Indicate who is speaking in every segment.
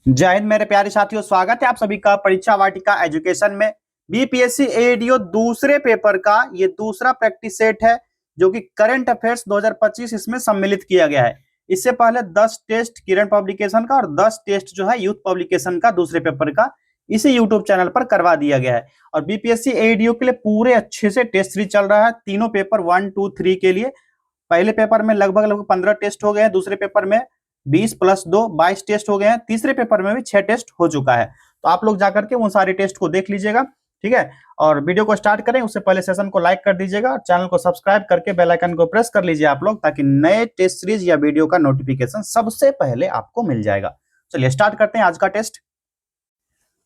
Speaker 1: जय हिंद मेरे प्यारे साथियों, स्वागत है आप सभी का परीक्षा वाटिका एजुकेशन में। बीपीएससी एडीओ दूसरे पेपर का ये दूसरा प्रैक्टिस सेट है जो कि करंट अफेयर्स 2025 इसमें सम्मिलित किया गया है। इससे पहले 10 टेस्ट किरण पब्लिकेशन का और 10 टेस्ट जो है यूथ पब्लिकेशन का दूसरे पेपर का इसी यूट्यूब चैनल पर करवा दिया गया है। और बीपीएससी एडीओ के लिए पूरे अच्छे से टेस्ट सीरीज चल रहा है। तीनों पेपर 1, 2, 3 के लिए पहले पेपर में लगभग 15 टेस्ट हो गए हैं, दूसरे पेपर में 20 + 2 22 टेस्ट हो गए हैं, तीसरे पेपर में भी 6 टेस्ट हो चुका है। तो आप लोग जाकर के उन सारे टेस्ट को देख लीजिएगा, ठीक है। और वीडियो को स्टार्ट करें उससे पहले सेशन को लाइक कर दीजिएगा, चैनल को सब्सक्राइब करके बेल आइकन को प्रेस कर लीजिए आप लोग, ताकि नए टेस्ट सीरीज या वीडियो का नोटिफिकेशन सबसे पहले आपको मिल जाएगा। चलिए स्टार्ट करते हैं आज का टेस्ट।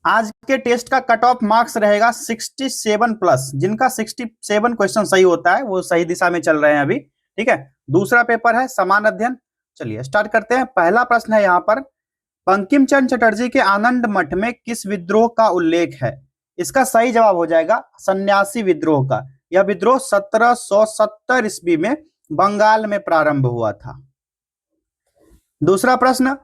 Speaker 1: आज के टेस्ट का कट ऑफ मार्क्स रहेगा 67+। जिनका 67 क्वेश्चन सही होता है वो सही दिशा में चल रहे हैं अभी, ठीक है। दूसरा पेपर है समान अध्ययन। चलिए स्टार्ट करते हैं। पहला प्रश्न है यहाँ पर, बंकिम चंद्र चटर्जी के आनंद मठ में किस विद्रोह का उल्लेख है? इसका सही जवाब हो जाएगा सन्यासी विद्रोह का। यह विद्रोह 1770 ईस्वी में बंगाल में प्रारंभ हुआ था। दूसरा प्रश्न,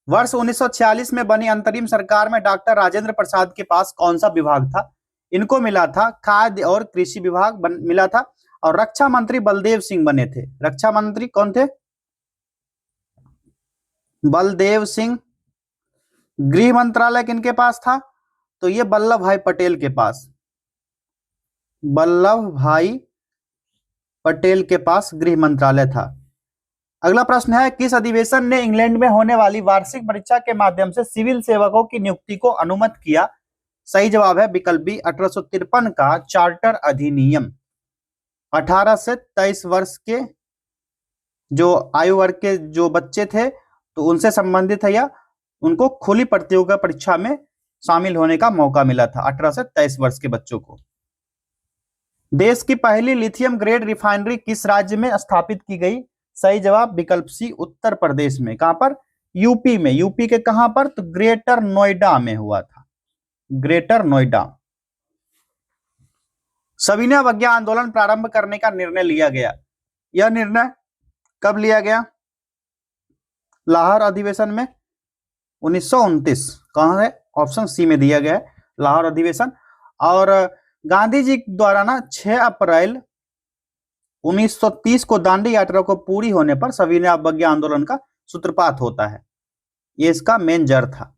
Speaker 1: वर्ष 1946 में बनी अंतरिम सरकार में डॉक्टर राजेंद्र प्रसाद के पास कौन सा विभाग था? इनको मिला था खाद्य और कृषि विभाग मिला था, और रक्षा मंत्री बलदेव सिंह बने थे। रक्षा मंत्री कौन थे? बलदेव सिंह। गृह मंत्रालय किनके पास था? तो ये वल्लभ भाई पटेल के पास, वल्लभ भाई पटेल के पास गृह मंत्रालय था। अगला प्रश्न है, किस अधिवेशन ने इंग्लैंड में होने वाली वार्षिक परीक्षा के माध्यम से सिविल सेवकों की नियुक्ति को अनुमत किया? सही जवाब है विकल्प बी, 1853 का चार्टर अधिनियम। 18 से 23 वर्ष के जो आयु वर्ग के जो बच्चे थे तो उनसे संबंधित है, या उनको खुली प्रतियोगिता परीक्षा में शामिल होने का मौका मिला था 18 से 23 वर्ष के बच्चों को। देश की पहली लिथियम ग्रेड रिफाइनरी किस राज्य में स्थापित की गई? सही जवाब विकल्प सी, उत्तर प्रदेश में। कहां पर? यूपी में। यूपी के कहां पर? तो ग्रेटर नोएडा में हुआ था, ग्रेटर नोएडा। सविनय अवज्ञा आंदोलन प्रारंभ करने का निर्णय लिया गया। यह निर्णय कब लिया गया? लाहौर अधिवेशन में 1929। कहां है? ऑप्शन सी में दिया गया है, लाहौर अधिवेशन। और गांधी जी द्वारा ना 6 अप्रैल 1930 को दांडी यात्रा को पूरी होने पर सविनय अवज्ञा आंदोलन का सूत्रपात होता है। ये इसका मेन जड़ था।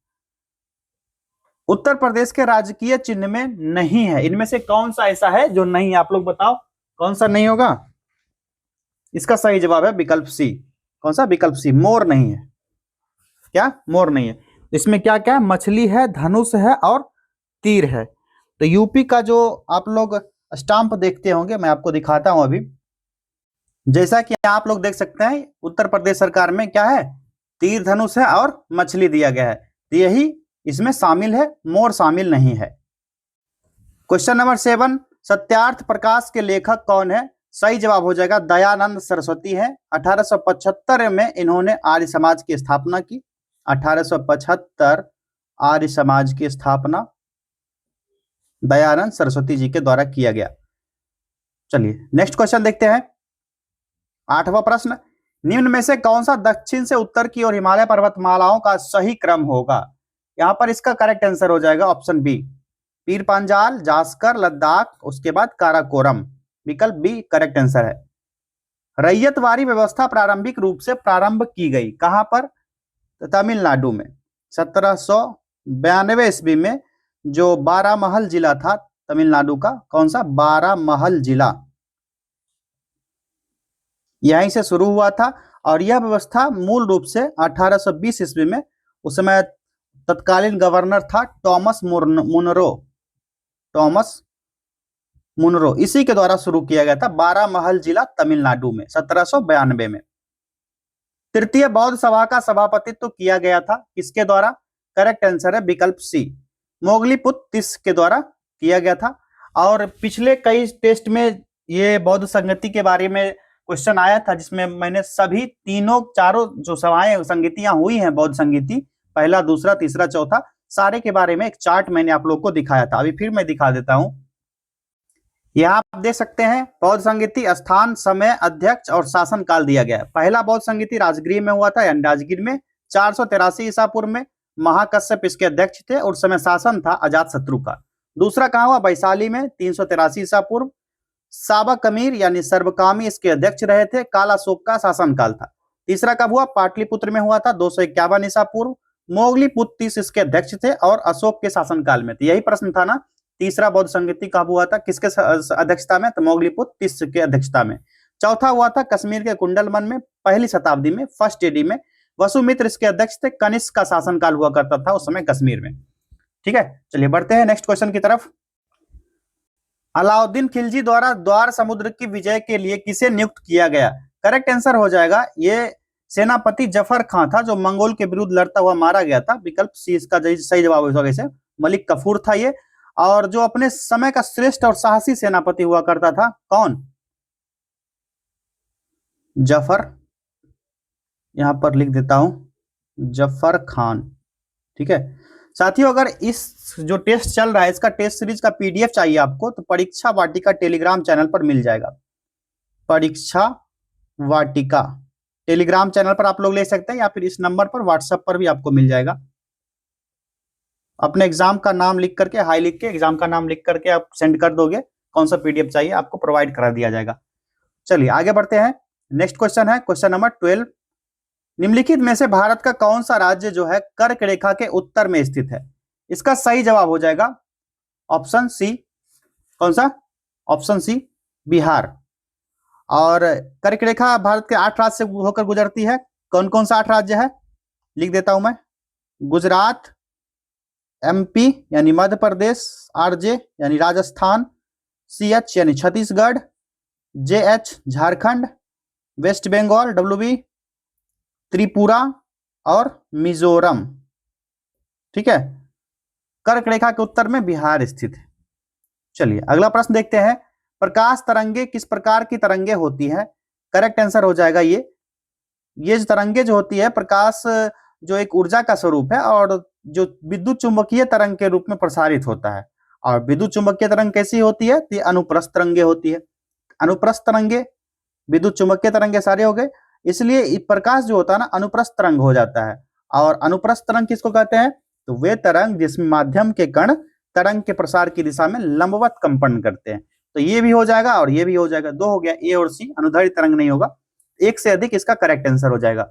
Speaker 1: उत्तर प्रदेश के राजकीय चिन्ह में नहीं है। इनमें से कौन सा ऐसा है जो नहीं? आप लोग बताओ कौन सा नहीं होगा? इसका सही जवाब है विकल्प सी। कौन सा? विकल्प सी, मोर नहीं है। क्या? मोर नहीं है। इसमें क्या क्या है? मछली है, धनुष है और तीर है। तो यूपी का जो आप लोग स्टाम्प देखते होंगे, मैं आपको दिखाता हूं अभी। जैसा कि आप लोग देख सकते हैं, उत्तर प्रदेश सरकार में क्या है? तीर, धनुष है और मछली दिया गया है। तो यही इसमें शामिल है, मोर शामिल नहीं है। क्वेश्चन नंबर 7, सत्यार्थ प्रकाश के लेखक कौन है? सही जवाब हो जाएगा दयानंद सरस्वती है। 1875 में इन्होंने आर्य समाज की स्थापना की। 1875 आर्य समाज की स्थापना दयानंद सरस्वती जी के द्वारा किया गया। चलिए नेक्स्ट क्वेश्चन देखते हैं। 8वां प्रश्न, निम्न में से कौन सा दक्षिण से उत्तर की ओर हिमालय पर्वतमालाओं का सही क्रम होगा? यहां पर इसका करेक्ट आंसर हो जाएगा ऑप्शन बी, पीर पांजाल, जास्कर, लद्दाख, उसके बाद काराकोरम। विकल्प बी करेक्ट आंसर है। रैयतवाड़ी व्यवस्था प्रारंभिक रूप से प्रारंभ की गई कहां पर? तो तमिलनाडु में। 1792 ईस्वी में जो बारामहल जिला था तमिलनाडु का, कौन सा? बारामहल जिला, यहीं से शुरू हुआ था। और यह व्यवस्था मूल रूप से 1820 ईस्वी में, उस समय तत्कालीन गवर्नर था टॉमस मुनरो, टॉमस मुनरो, इसी के द्वारा शुरू किया गया था। बारामहल जिला तमिलनाडु में 1792 में। तृतीय बौद्ध सभा का सभापतित्व किया गया था किसके द्वारा? करेक्ट आंसर है विकल्प सी, मोगलीपुत तिस के द्वारा किया गया था। और पिछले कई टेस्ट में ये बौद्ध संगति के बारे में क्वेश्चन आया था, जिसमें मैंने सभी चारों जो सभाएं संगतियां हुई हैं बौद्ध संगति, पहला, दूसरा, तीसरा, चौथा, सारे के बारे में एक चार्ट मैंने आप लोग को दिखाया था। अभी फिर मैं दिखा देता हूं। यहाँ आप देख सकते हैं बौद्ध संगति स्थान, समय, अध्यक्ष और शासन काल दिया गया है। पहला बौद्ध संगति राजगृह में हुआ था, यानी राजगीर में 483 ईसा पूर्व में। महाकश्यप इसके अध्यक्ष थे और उस समय शासन था अजातशत्रु का। दूसरा कहाँ हुआ? वैशाली में 383 ईसा पूर्व। साबक अमीर यानी सर्वकामी इसके अध्यक्ष रहे थे, काल अशोक का शासनकाल था। तीसरा कब हुआ? पाटलिपुत्र में हुआ था 251 ईसा पूर्व। मोगलीपुत्र इसके अध्यक्ष थे और अशोक के शासनकाल में थे। यही प्रश्न था ना, तीसरा बौद्ध संगीति कब हुआ था, किसके अध्यक्षता में? तो मोगलीपुत्र के अध्यक्षता में। चौथा हुआ था कश्मीर के कुंडलवन में 1ली शताब्दी में, फर्स्ट एडी में। वसुमित्र इसके अध्यक्ष थे, कनिष्क का शासनकाल हुआ करता था उस समय कश्मीर में। ठीक है, चलिए बढ़ते हैं नेक्स्ट क्वेश्चन की तरफ। अलाउद्दीन खिलजी द्वारा द्वार समुद्र की विजय के लिए किसे नियुक्त किया गया? करेक्ट आंसर हो जाएगा ये सेनापति जफर खां था, जो मंगोल के विरुद्ध लड़ता हुआ मारा गया था। विकल्प सी इसका सही जवाब होगा। इसे मलिक कफूर था ये, और जो अपने समय का श्रेष्ठ और साहसी सेनापति हुआ करता था, कौन? जफर, यहां पर लिख देता हूं जफर खान। ठीक है साथियों, अगर इस जो टेस्ट चल रहा है इसका टेस्ट सीरीज का पीडीएफ चाहिए आपको तो परीक्षा वाटिका टेलीग्राम चैनल पर मिल जाएगा। परीक्षा वाटिका टेलीग्राम चैनल पर आप लोग ले सकते हैं, या फिर इस नंबर पर व्हाट्सएप पर भी आपको मिल जाएगा। अपने एग्जाम का नाम लिख करके, हाई लिख के एग्जाम का नाम लिख करके आप सेंड कर दोगे, कौन सा पीडीएफ चाहिए आपको प्रोवाइड करा दिया जाएगा। चलिए आगे बढ़ते हैं। नेक्स्ट क्वेश्चन है क्वेश्चन नंबर 12। निम्नलिखित में से भारत का कौन सा राज्य जो है कर्क रेखा के उत्तर में स्थित है? इसका सही जवाब हो जाएगा ऑप्शन सी। कौन सा? Option C Bihar. और कर्क रेखा भारत के 8 राज्य से होकर गुजरती है। कौन कौन सा 8 राज्य है लिख देता हूं मैं। गुजरात, एमपी यानी मध्य प्रदेश, आरजे यानी राजस्थान, सीएच यानी Chhattisgarh, JH Jharkhand, West Bengal WB Tripura और मिजोरम। ठीक है, कर्क रेखा के उत्तर में बिहार स्थित है। चलिए अगला प्रश्न देखते हैं। प्रकाश तरंगे किस प्रकार की तरंगे होती है? करेक्ट आंसर हो जाएगा ये तरंगे जो होती है, प्रकाश जो एक ऊर्जा का स्वरूप है और जो विद्युत चुंबकीय तरंग के रूप में प्रसारित होता है। और विद्युत चुंबकीय तरंग कैसी होती है? तो अनुप्रस्थ तरंगे होती है। अनुप्रस्थ तरंगे, विद्युत चुंबकीय तरंगे सारे हो गए, इसलिए प्रकाश जो होता है ना अनुप्रस्थ तरंग हो जाता है। और अनुप्रस्थ तरंग किसको कहते हैं? तो वे तरंग जिसमें माध्यम के कण तरंग के प्रसार की दिशा में लंबवत कंपन करते हैं। तो ये भी हो जाएगा और ये भी हो जाएगा, 2 हो गया, ए और सी। अनुदैर्ध्य तरंग नहीं होगा, 1 से अधिक इसका करेक्ट आंसर हो जाएगा।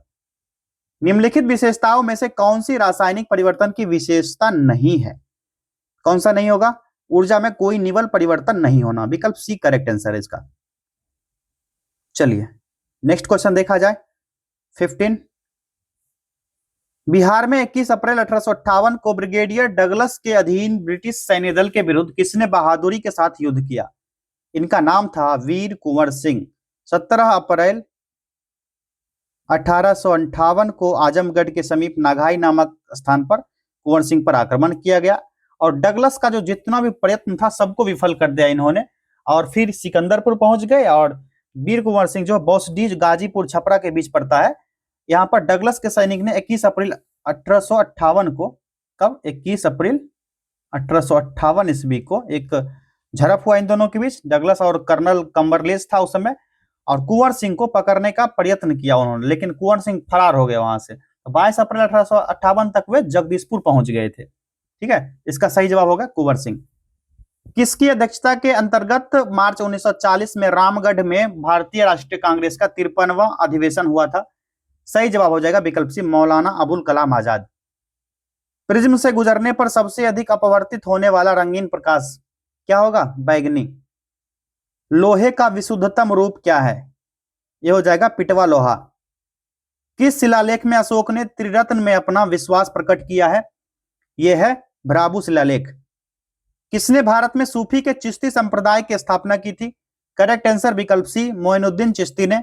Speaker 1: निम्नलिखित विशेषताओं में से कौन सी रासायनिक परिवर्तन की विशेषता नहीं है? कौन सा नहीं होगा? ऊर्जा में कोई निवल परिवर्तन नहीं होना, विकल्प सी करेक्ट आंसर है इसका। चलिए नेक्स्ट क्वेश्चन देखा जाए 15। बिहार में 21 अप्रैल 1858 को ब्रिगेडियर डगलस के अधीन ब्रिटिश सैन्य दल के विरुद्ध किसने बहादुरी के साथ युद्ध किया? इनका नाम था वीर कुंवर सिंह। 17 अप्रैल 1858 को आजमगढ़ के समीप नागाई नामक स्थान पर कुंवर सिंह पर आक्रमण किया गया और डगलस का जो जितना भी प्रयत्न था सबको विफल कर दिया इन्होंने। और फिर सिकंदरपुर पहुंच गए और वीर कुंवर सिंह जो बौसडीह गाजीपुर छपरा के बीच पड़ता है, यहाँ पर डगलस के सैनिक ने 21 अप्रैल 1858 को, कब? 21 अप्रैल 1858 ईस्वी को एक झड़प हुआ इन दोनों के बीच। डगलस और कर्नल कंबरलेस था उस समय, और कुंवर सिंह को पकड़ने का प्रयत्न किया उन्होंने, लेकिन कुंवर सिंह फरार हो गए वहां से। 22 अप्रैल 1858 तक वे जगदीशपुर पहुंच गए थे। ठीक है, इसका सही जवाब होगा कुंवर सिंह। किसकी अध्यक्षता के अंतर्गत मार्च 1940 में रामगढ़ में भारतीय राष्ट्रीय कांग्रेस का 53वां अधिवेशन हुआ था? सही जवाब हो जाएगा विकल्प सी, मौलाना अबुल कलाम आजाद। प्रिज्म से गुजरने पर सबसे अधिक अपवर्तित होने वाला रंगीन प्रकाश क्या होगा? बैगनी। लोहे का विशुद्धतम रूप क्या है? यह हो जाएगा पिटवा लोहा। किस शिलालेख में अशोक ने त्रिरत्न में अपना विश्वास प्रकट किया है? यह है भ्राबू शिलालेख। किसने भारत में सूफी के चिश्ती संप्रदाय की स्थापना की थी? करेक्ट आंसर विकल्प सी, मोइनुद्दीन चिश्ती ने।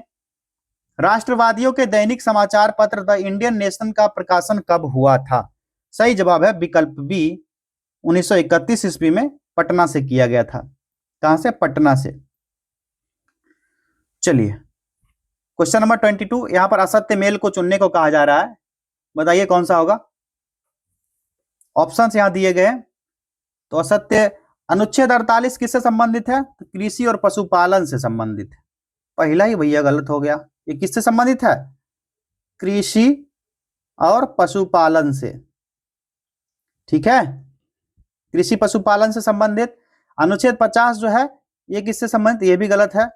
Speaker 1: राष्ट्रवादियों के दैनिक समाचार पत्र द इंडियन नेशन का प्रकाशन कब हुआ था? सही जवाब है विकल्प बी, 1931 ईस्वी में पटना से किया गया था। कहां से? पटना से। चलिए क्वेश्चन नंबर 22। यहां पर असत्य मेल को चुनने को कहा जा रहा है, बताइए कौन सा होगा? ऑप्शंस यहां दिए गए। तो असत्य अनुच्छेद 48 किससे संबंधित है? तो कृषि और पशुपालन से संबंधित है। पहला ही भैया गलत हो गया, ये किससे संबंधित है? कृषि और पशुपालन से। ठीक है, कृषि पशुपालन से संबंधित। अनुच्छेद 50 जो है ये किससे संबंधित, ये भी गलत है।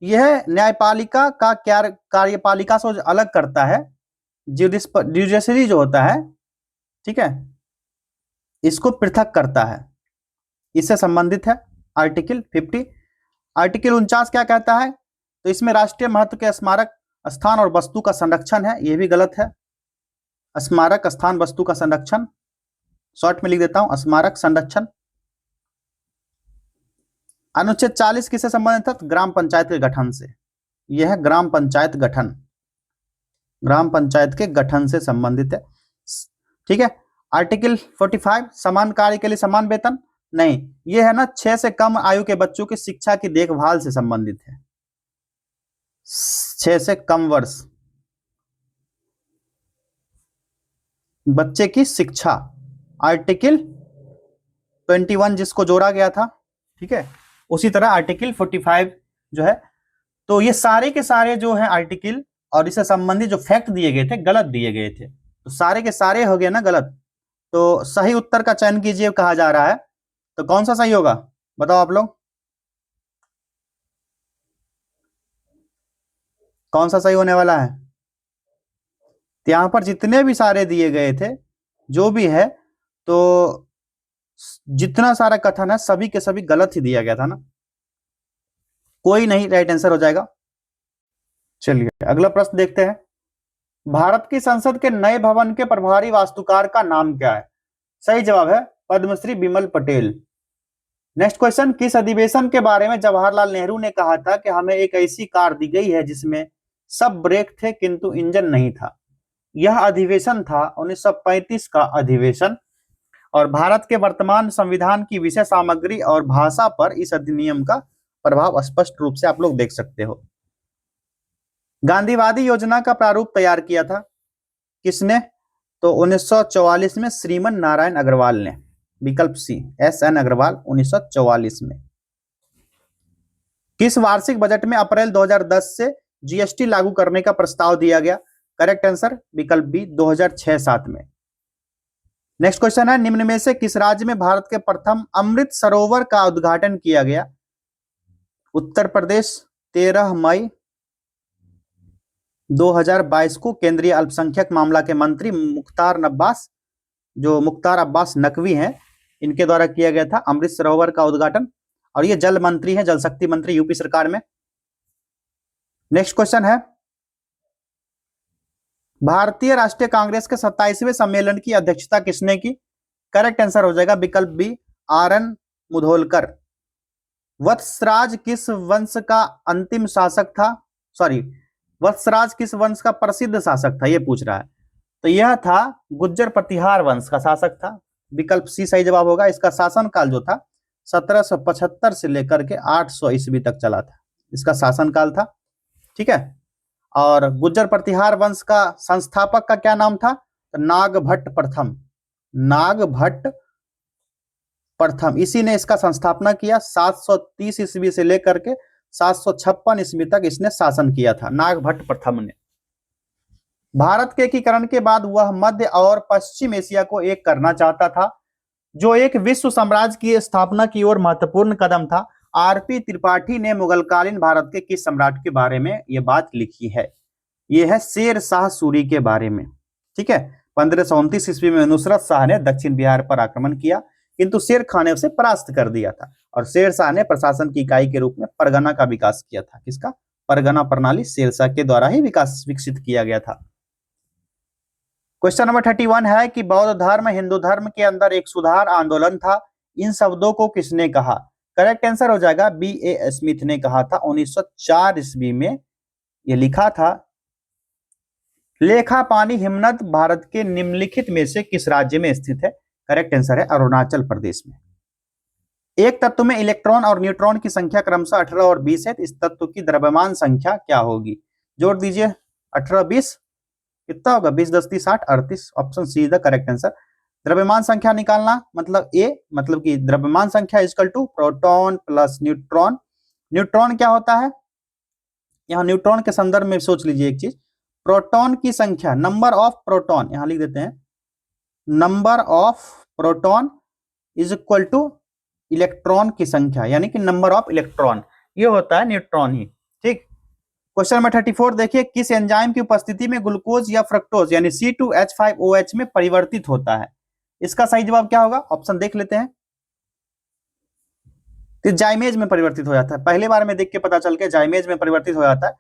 Speaker 1: यह न्यायपालिका का कार्यपालिका से अलग करता है, जुडिशरी जो होता है, ठीक है, इसको पृथक करता है, इससे संबंधित है आर्टिकल 50। आर्टिकल 49 क्या कहता है, तो इसमें राष्ट्रीय महत्व के स्मारक स्थान और वस्तु का संरक्षण है, यह भी गलत है। स्मारक स्थान वस्तु का संरक्षण, शॉर्ट में लिख देता हूं, स्मारक संरक्षण। अनुच्छेद 40 किससे संबंधित है, ग्राम पंचायत के गठन से। यह है ग्राम पंचायत गठन, ग्राम पंचायत के गठन से संबंधित है, ठीक है। आर्टिकल 45 समान कार्य के लिए समान वेतन, नहीं, यह है ना 6 से कम आयु के बच्चों की शिक्षा की देखभाल से संबंधित है, 6 से कम वर्ष बच्चे की शिक्षा, आर्टिकल 21 जिसको जोड़ा गया था, ठीक है, उसी तरह आर्टिकल 45 जो है। तो ये सारे के सारे जो है आर्टिकल और इससे संबंधित जो फैक्ट दिए गए थे गलत दिए गए थे, तो सारे के सारे हो गए ना गलत। तो सही उत्तर का चयन कीजिए कहा जा रहा है, तो कौन सा सही होगा बताओ आप लोग, कौन सा सही होने वाला है। तो यहां पर जितने भी सारे दिए गए थे जो भी है, तो जितना सारा कथन है सभी के सभी गलत ही दिया गया था ना, कोई नहीं राइट आंसर हो जाएगा। चलिए अगला प्रश्न देखते हैं। भारत की संसद के नए भवन के प्रभारी वास्तुकार का नाम क्या है, सही जवाब है पद्मश्री बिमल पटेल। नेक्स्ट क्वेश्चन, किस अधिवेशन के बारे में जवाहरलाल नेहरू ने कहा था कि हमें एक ऐसी कार दी गई है जिसमें सब ब्रेक थे किंतु इंजन नहीं था। यह अधिवेशन था 1935 का अधिवेशन, और भारत के वर्तमान संविधान की विषय सामग्री और भाषा पर इस अधिनियम का प्रभाव स्पष्ट रूप से आप लोग देख सकते हो। गांधीवादी योजना का प्रारूप तैयार किया था किसने, तो 1944 में श्रीमन नारायण अग्रवाल ने, विकल्प सी SN अग्रवाल 1944 में। किस वार्षिक बजट में अप्रैल 2010 से GST लागू करने का प्रस्ताव दिया गया, करेक्ट आंसर विकल्प बी 2006-07 में। नेक्स्ट क्वेश्चन है, निम्न में से किस राज्य में भारत के प्रथम अमृत सरोवर का उद्घाटन किया गया, उत्तर प्रदेश 13 मई 2022 को केंद्रीय अल्पसंख्यक मामला के मंत्री मुख्तार अब्बास नकवी हैं, इनके द्वारा किया गया था अमृत सरोवर का उद्घाटन, और ये जल मंत्री हैं, जल शक्ति मंत्री यूपी सरकार में। नेक्स्ट क्वेश्चन है, भारतीय राष्ट्रीय कांग्रेस के 27वें सम्मेलन की अध्यक्षता किसने की, करेक्ट आंसर हो जाएगा विकल्प बी RN मुधोलकर। वत्सराज किस वंश का अंतिम शासक था, वत्सराज किस वंश का प्रसिद्ध शासक था, ये पूछ रहा है। तो यह था गुज्जर प्रतिहार वंश का शासक था, विकल्प सी सही जवाब होगा। इसका शासनकाल जो था 1775 से लेकर के 800 ईस्वी तक चला था, इसका शासनकाल था, ठीक है। और गुज्जर प्रतिहार वंश का संस्थापक का क्या नाम था, तो नागभट्ट प्रथम, इसी ने इसका संस्थापना किया। 730 ईस्वी से लेकर के 756 ईस्वी तक इसने शासन किया था, नागभट्ट प्रथम ने। भारत के एकीकरण के बाद वह मध्य और पश्चिम एशिया को एक करना चाहता था, जो एक विश्व साम्राज्य की स्थापना की ओर महत्वपूर्ण कदम था। RP त्रिपाठी ने मुगलकालीन भारत के किस सम्राट के बारे में यह बात लिखी है, यह है शेर शाह सूरी के बारे में, ठीक है। 1529 ईस्वी में नुसरत शाह ने दक्षिण बिहार पर आक्रमण किया, किंतु शेर खान ने उसे परास्त कर दिया था, और शेर शाह ने प्रशासन की इकाई के रूप में परगना का विकास किया था। किसका, परगना प्रणाली शेर शाह के द्वारा ही विकसित किया गया था। क्वेश्चन नंबर 31 है कि बौद्ध धर्म हिंदू धर्म के अंदर एक सुधार आंदोलन था, इन शब्दों को किसने कहा, करेक्ट आंसर हो जाएगा BA स्मिथ ने कहा था 1904 ईस्वी में। यह लिखा था, लेखा पानी हिमनद भारत के निम्नलिखित में से किस राज्य में स्थित है, करेक्ट आंसर है अरुणाचल प्रदेश में। एक तत्व में इलेक्ट्रॉन और न्यूट्रॉन की संख्या क्रमशः 18 और 20 है, इस तत्व की द्रव्यमान संख्या क्या होगी, जोड़ दीजिए 18 20 कितना होगा, 20 10 30 60 38, option C is the correct answer. द्रव्यमान संख्या निकालना मतलब A, मतलब कि द्रव्यमान संख्या equal to proton plus neutron. Neutron क्या होता है, यहां न्यूट्रॉन के संदर्भ में सोच लीजिए एक चीज, प्रोटॉन की संख्या, नंबर ऑफ प्रोटॉन, यहां लिख देते हैं, number of proton is equal two electron की संख्या, यानी कि नंबर ऑफ इलेक्ट्रॉन, ये होता है न्यूट्रॉन ही। ठीक, क्वेश्चन नंबर 34 देखिए, किस एंजाइम की उपस्थिति में ग्लूकोज या फ्रक्टोज यानी C2H5OH में परिवर्तित होता है? इसका सही जवाब क्या होगा? ऑप्शन देख लेते हैं। तो जाइमेज में परिवर्तित हो जाता है, पहले बार में देख के पता चल के जाइमेज में परिवर्तित हो जाता है।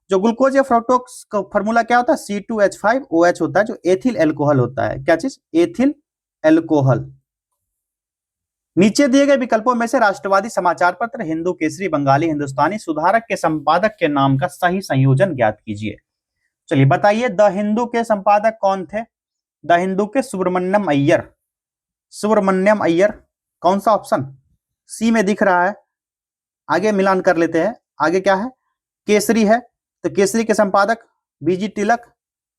Speaker 1: जो ग्लूकोज या फ्रक्टोज का फॉर्मूला क्या होता है? C2H5OH होता है, जो एथिल एल्कोहल होता है। क्या चीज? Ethyl alcohol. नीचे दिए गए विकल्पों में से राष्ट्रवादी समाचार पत्र, हिंदू केसरी, बंगाली हिंदुस्तानी सुधारक के संपादक के नाम का सही संयोजन ज्ञात कीजिए। चलिए बताइए, द हिंदू के संपादक कौन थे? द हिंदू के सुब्रमण्यम अय्यर। सुब्रमण्यम अय्यर, कौन सा ऑप्शन? सी में दिख रहा है। आगे मिलान कर लेते हैं, आगे क्या है? केसरी है, तो केसरी के संपादक बीजी तिलक,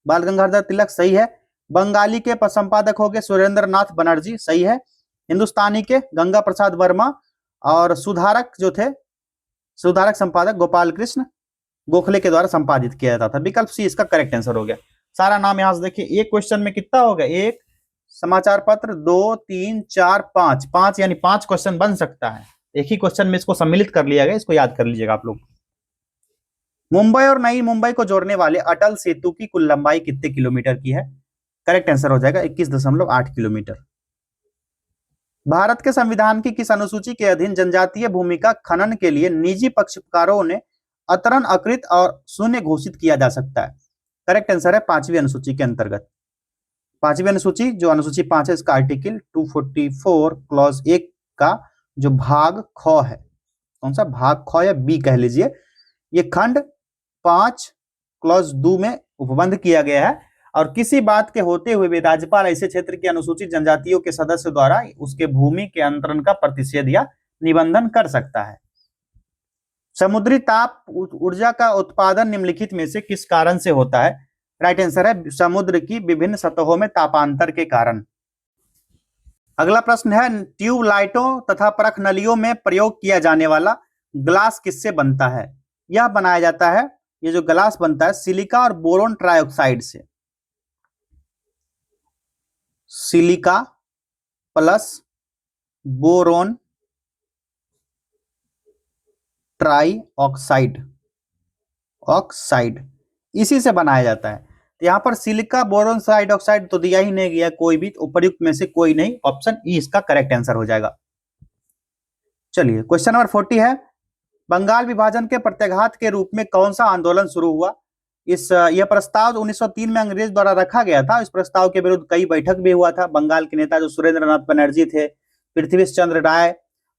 Speaker 1: बाल गंगाधर तिलक, सही है। बंगाली के संपादक हो गए सुरेंद्र नाथ बनर्जी, सही है। हिंदुस्तानी के गंगा प्रसाद वर्मा, और सुधारक जो थे, सुधारक संपादक गोपाल कृष्ण गोखले के द्वारा संपादित किया जाता था। विकल्प सी इसका करेक्ट आंसर हो गया। सारा नाम यहां से देखिए, एक क्वेश्चन में कितना हो गया? एक समाचार पत्र, 2 3 4 5, 5 यानी 5 क्वेश्चन बन सकता है। एक ही क्वेश्चन में इसको सम्मिलित कर लिया गया, इसको याद कर लीजिएगा आप लोग। मुंबई और नई मुंबई को जोड़ने वाले अटल सेतु की कुल लंबाई कितने किलोमीटर की है? करेक्ट आंसर हो जाएगा 21.8 किलोमीटर। भारत के संविधान की किस अनुसूची के अधीन जनजातीय भूमि का खनन के लिए निजी पक्षकारों ने अतरण, अकृत और शून्य घोषित किया जा सकता है? करेक्ट आंसर है 5वीं अनुसूची के अंतर्गत। 5वीं अनुसूची जो अनुसूची 5 है, इसका आर्टिकल 244 क्लॉज 1 का जो भाग ख है, कौन सा भाग ख या बी कह लीजिए, ये खंड 5 क्लॉज 2 में उपबंध किया गया है, और किसी बात के होते हुए भी राज्यपाल ऐसे क्षेत्र की अनुसूचित जनजातियों के सदस्य द्वारा उसके भूमि के अंतरण का प्रतिषेध या निबंधन कर सकता है। समुद्री ताप ऊर्जा का उत्पादन निम्नलिखित में से किस कारण से होता है? राइट आंसर है समुद्र की विभिन्न सतहों में तापांतर के कारण। अगला प्रश्न है, ट्यूबलाइटों तथा परख नलियों में प्रयोग किया जाने वाला ग्लास किससे बनता है? यह बनाया जाता है, ये जो ग्लास बनता है, सिलिका और बोरोन ट्राइऑक्साइड से। Silica plus boron try oxide, इसी से बनाया जाता है। तो यहां पर सिलिका, बोरोन ऑक्साइड तो दिया ही नहीं गया कोई भी, उपयुक्त में से कोई नहीं, ऑप्शन ई इसका करेक्ट आंसर हो जाएगा। चलिए क्वेश्चन नंबर 40 है, बंगाल विभाजन के प्रत्याघात के रूप में कौन सा आंदोलन शुरू हुआ? यह प्रस्ताव 1903 में अंग्रेज द्वारा रखा गया था। इस प्रस्ताव के विरुद्ध कई बैठक भी हुआ था। बंगाल के नेता जो सुरेंद्र नाथ बनर्जी थे, पृथ्वी चंद्र राय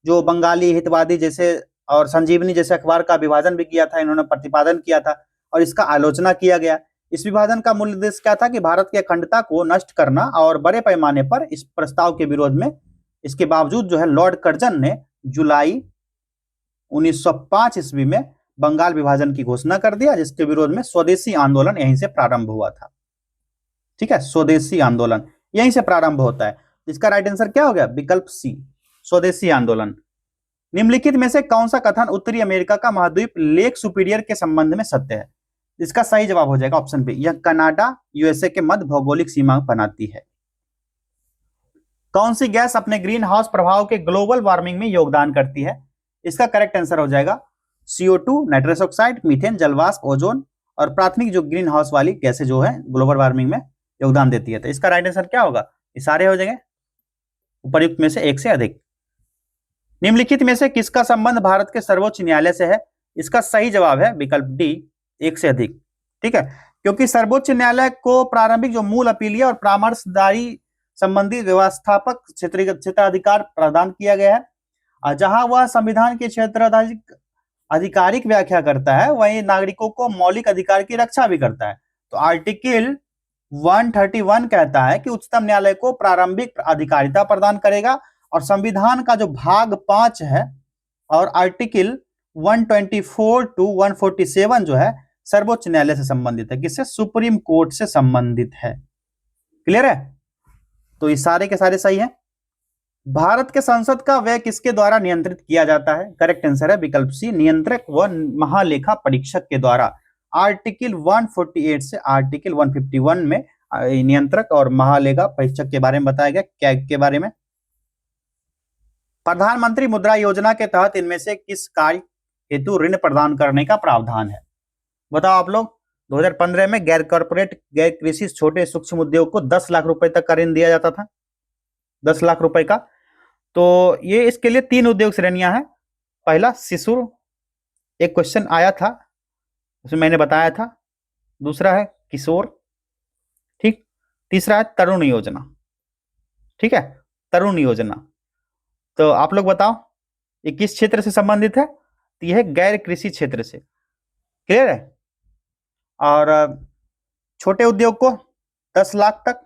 Speaker 1: जो बंगाली हितवादी जैसे और संजीवनी जैसे अखबार का विभाजन भी किया था, इन्होंने प्रतिपादन किया था और इसका आलोचना किया गया। इस विभाजन का मूल उद्देश्य क्या था कि भारत की अखंडता को नष्ट करना, और बड़े पैमाने पर इस प्रस्ताव के विरोध में, इसके बावजूद जो है लॉर्ड कर्जन ने जुलाई 1905 ईस्वी में बंगाल विभाजन की घोषणा कर दिया, जिसके विरोध में स्वदेशी आंदोलन यहीं से प्रारंभ हुआ था। ठीक है, स्वदेशी आंदोलन यहीं से प्रारंभ होता है। इसका राइट आंसर क्या हो गया? विकल्प सी, स्वदेशी आंदोलन। निम्नलिखित में से कौन सा कथन उत्तरी अमेरिका का महाद्वीप लेक सुपीरियर के संबंध में सत्य है? इसका सही जवाब हो जाएगा ऑप्शन बी, यह कनाडा यूएसए के मध्य भौगोलिक सीमा बनाती है। कौन सी गैस अपने ग्रीन हाउस प्रभाव के ग्लोबल वार्मिंग में योगदान करती है? इसका करेक्ट आंसर हो जाएगा CO2, नाइट्रस ऑक्साइड, मीथेन, जलवाष्प, ओजोन, और प्राथमिक जो ग्रीन हाउस वाली गैसें जो है ग्लोबल वार्मिंग में योगदान देती है। तो इसका राइट आंसर क्या होगा? ये सारे हो जाएंगे उपर्युक्त में से एक से अधिक। निम्नलिखित में से किसका संबंध भारत के सर्वोच्च न्यायालय से है? इसका सही जवाब है विकल्प डी, एक से अधिक। ठीक है, क्योंकि सर्वोच्च न्यायालय को प्रारंभिक जो मूल अपीलीय और परामर्शदारी संबंधी व्यवस्थापक क्षेत्राधिकार प्रदान किया गया है, जहां वह संविधान के क्षेत्राधिक आधिकारिक व्याख्या करता है, वहीं नागरिकों को मौलिक अधिकार की रक्षा भी करता है। तो आर्टिकल 131 कहता है कि उच्चतम न्यायालय को प्रारंभिक अधिकारिता प्रदान करेगा, और संविधान का जो भाग 5 है और आर्टिकल 124 टू 147 जो है सर्वोच्च न्यायालय से संबंधित है। किससे? सुप्रीम कोर्ट से संबंधित है। क्लियर है? तो ये सारे के सारे सही हैं। भारत के संसद का व्यय किसके द्वारा नियंत्रित किया जाता है? करेक्ट आंसर है विकल्प सी, नियंत्रक व महालेखा परीक्षक के द्वारा। आर्टिकल 148 से आर्टिकल 151 में नियंत्रक और महालेखा परीक्षक के बारे में बताया गया। क्या के बारे में? प्रधानमंत्री मुद्रा योजना के तहत इनमें से किस कार्य हेतु ऋण प्रदान करने का प्रावधान है? बताओ आप लोग। 2015 में गैर कॉर्पोरेट गैर कृषि छोटे सूक्ष्म उद्योग को 10 लाख रुपए तक का ऋण दिया जाता था, 10 लाख रुपए का। तो ये इसके लिए 3 उद्योग श्रेणियां हैं। पहला शिशु, एक क्वेश्चन आया था उसमें मैंने बताया था। दूसरा है किशोर, ठीक। तीसरा है तरुण योजना, ठीक है, तरुण योजना। तो आप लोग बताओ ये किस क्षेत्र से संबंधित है? तो यह है गैर कृषि क्षेत्र से। क्लियर है? और छोटे उद्योग को 10 लाख तक,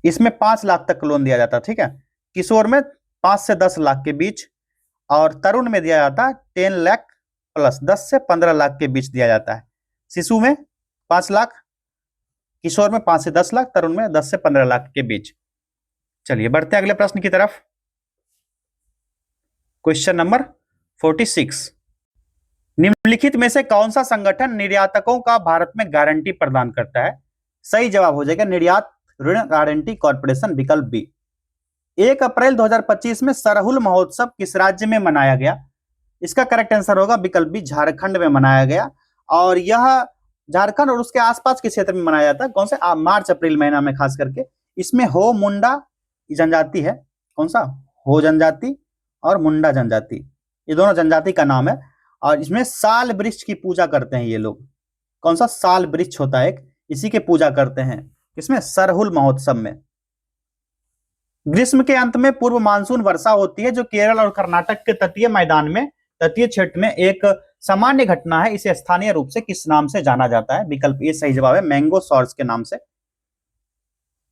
Speaker 1: इसमें 5 लाख तक लोन दिया जाता है, ठीक है। किशोर में 5 से 10 लाख के बीच, और तरुण में दिया जाता है 10 लाख प्लस, 10 से 15 लाख के बीच दिया जाता है। शिशु में 5 लाख, किशोर में 5 से 10 लाख, तरुण में 10 से 15 लाख के बीच। चलिए बढ़ते हैं अगले प्रश्न की तरफ। क्वेश्चन नंबर 46, निम्नलिखित में से कौन सा संगठन निर्यातकों का भारत में गारंटी प्रदान करता है? सही जवाब हो जाएगा निर्यात ऋण गारंटी कॉर्पोरेशन, विकल्प बी। 1 अप्रैल 2025 में सरहुल महोत्सव किस राज्य में मनाया गया? इसका करेक्ट आंसर होगा विकल्प बी, झारखंड में मनाया गया। और यह झारखंड और उसके आसपास के क्षेत्र में मनाया जाता है। कौन से? मार्च अप्रैल महीना में खास करके। इसमें हो मुंडा जनजाति है। कौन सा? हो जनजाति और मुंडा जनजाति, ये दोनों जनजाति का नाम है। और इसमें साल वृक्ष की पूजा करते हैं ये लोग। कौन सा? साल वृक्ष होता है एक, इसी के पूजा करते हैं। इसमें सरहुल महोत्सव में। ग्रीष्म के अंत में पूर्व मानसून वर्षा होती है जो केरल और कर्नाटक के तटीय मैदान में, तटीय क्षेत्र में एक सामान्य घटना है। इसे स्थानीय रूप से किस नाम से जाना जाता है? विकल्प ए सही जवाब है, मैंगो शॉर्ट्स के नाम से।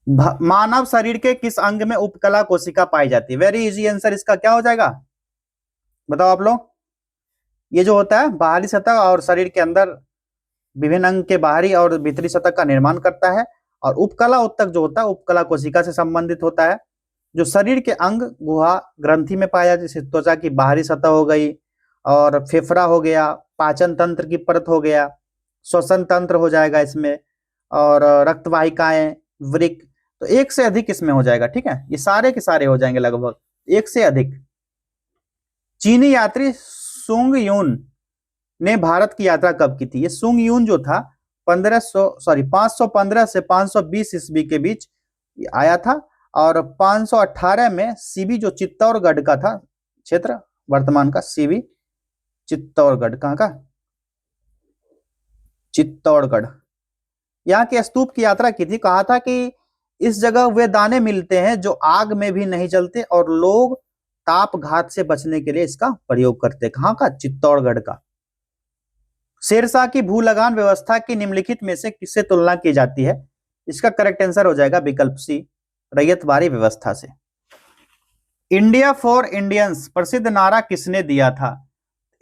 Speaker 1: मानव शरीर के किस अंग में उपकला कोशिका पाई जाती है? वेरी इजी आंसर इसका क्या हो जाएगा? बताओ आप लोग। ये जो होता है बाहरी सतह और शरीर के अंदर विभिन्न अंग के बाहरी और भीतरी सतह का निर्माण करता है। और उपकला उत्तक जो होता है उपकला कोशिका से संबंधित होता है। जो शरीर के अंग गुहा ग्रंथि में पाया जाता है, जैसे त्वचा की बाहरी सतह हो गई, और फेफड़ा हो गया, पाचन तंत्र की परत हो गया, श्वसन तंत्र हो जाएगा इसमें, और रक्तवाहिकाएं, वृक्क। तो एक से अधिक इसमें हो जाएगा, ठीक है। ये सारे के सारे हो जाएंगे लगभग एक से अधिक। चीनी यात्री सुंग यून ने भारत की यात्रा कब की थी? ये सुंग यून जो था 515 से 520 ईस्वी के बीच आया था। और 518 में सीबी जो चित्तौड़गढ़ का था क्षेत्र, वर्तमान का सीबी चित्तौड़गढ़, कहां का? चित्तौड़गढ़, यहाँ के स्तूप की यात्रा की थी। कहा था कि इस जगह वे दाने मिलते हैं जो आग में भी नहीं जलते और लोग ताप घात से बचने के लिए इसका प्रयोग करते हैं। कहां का? चित्तौड़गढ़ का। शेरशाह की भू लगान व्यवस्था की निम्नलिखित में से किससे तुलना की जाती है? इसका करेक्ट आंसर हो जाएगा विकल्प सी, रैयतवाड़ी व्यवस्था से। इंडिया फॉर इंडियंस प्रसिद्ध नारा किसने दिया था?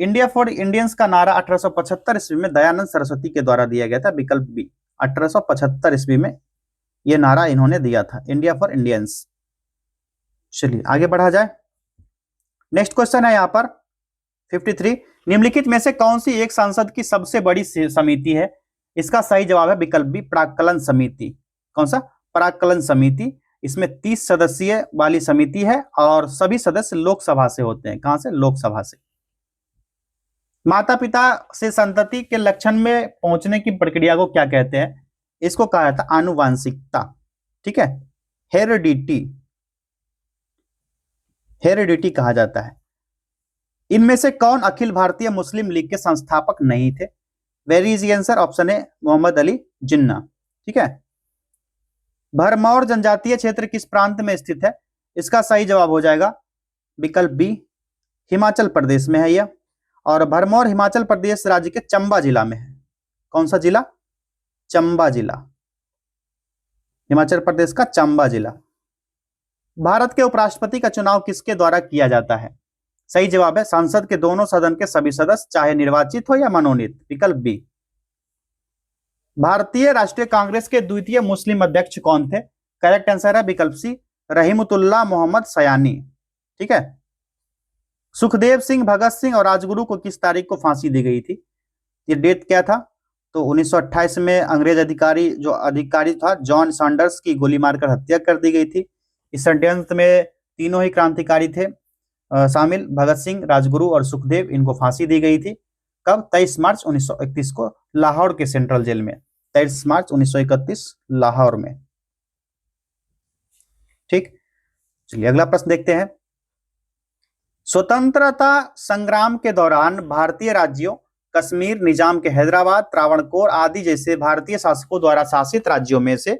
Speaker 1: इंडिया फॉर इंडियंस का नारा 1875 ईस्वी में दयानंद सरस्वती के द्वारा दिया गया था, विकल्प बी। 1875 ईस्वी में यह नारा इन्होंने दिया था, इंडिया फॉर इंडियंस। चलिए आगे बढ़ा जाए। नेक्स्ट क्वेश्चन है यहाँ पर 53, निम्नलिखित में से कौन सी एक संसद की सबसे बड़ी समिति है? इसका सही जवाब है विकल्प बी, प्राक्कलन समिति। कौन सा? प्राक्कलन समिति। इसमें 30 सदस्यीय वाली समिति है और सभी सदस्य लोकसभा से होते हैं। कहां से? लोकसभा से। माता पिता से संतति के लक्षण में पहुंचने की प्रक्रिया को क्या कहते हैं? इसको कहा जाता है आनुवांशिकता, ठीक है, हेरिडिटी, हेरिडिटी कहा जाता है। इनमें से कौन अखिल भारतीय मुस्लिम लीग के संस्थापक नहीं थे? Very easy answer, option A Mohammad Ali Jinnah, ठीक है। भरमौर जनजातीय क्षेत्र किस प्रांत में स्थित है? इसका सही जवाब हो जाएगा विकल्प बी, हिमाचल प्रदेश में है यह। और भरमौर हिमाचल प्रदेश राज्य के चंबा जिला में है। कौन सा जिला? चंबा जिला, हिमाचल प्रदेश का चंबा जिला। भारत के उपराष्ट्रपति का चुनाव किसके द्वारा किया जाता है? सही जवाब है संसद के दोनों सदन के सभी सदस्य, चाहे निर्वाचित हो या मनोनीत, विकल्प बी। भारतीय राष्ट्रीय कांग्रेस के द्वितीय मुस्लिम अध्यक्ष कौन थे? करेक्ट आंसर है विकल्प सी, रहीमतुल्लाह मोहम्मद सयानी, ठीक है। सुखदेव सिंह, भगत सिंह और राजगुरु को किस तारीख को फांसी दी गई थी? ये डेट क्या था? तो 1928 में अंग्रेज अधिकारी था जॉन सैंडर्स की गोली मारकर हत्या कर दी गई थी। इस षड्यंत्र में तीनों ही क्रांतिकारी थे शामिल, भगत सिंह, राजगुरु और सुखदेव। इनको फांसी दी गई थी कब? 23 मार्च 1931 को लाहौर के सेंट्रल जेल में। 23 मार्च 1931 लाहौर में। ठीक, चलिए अगला प्रश्न देखते हैं। स्वतंत्रता संग्राम के दौरान भारतीय राज्यों कश्मीर, निजाम के हैदराबाद, त्रावणकोर आदि जैसे भारतीय शासकों द्वारा शासित राज्यों में से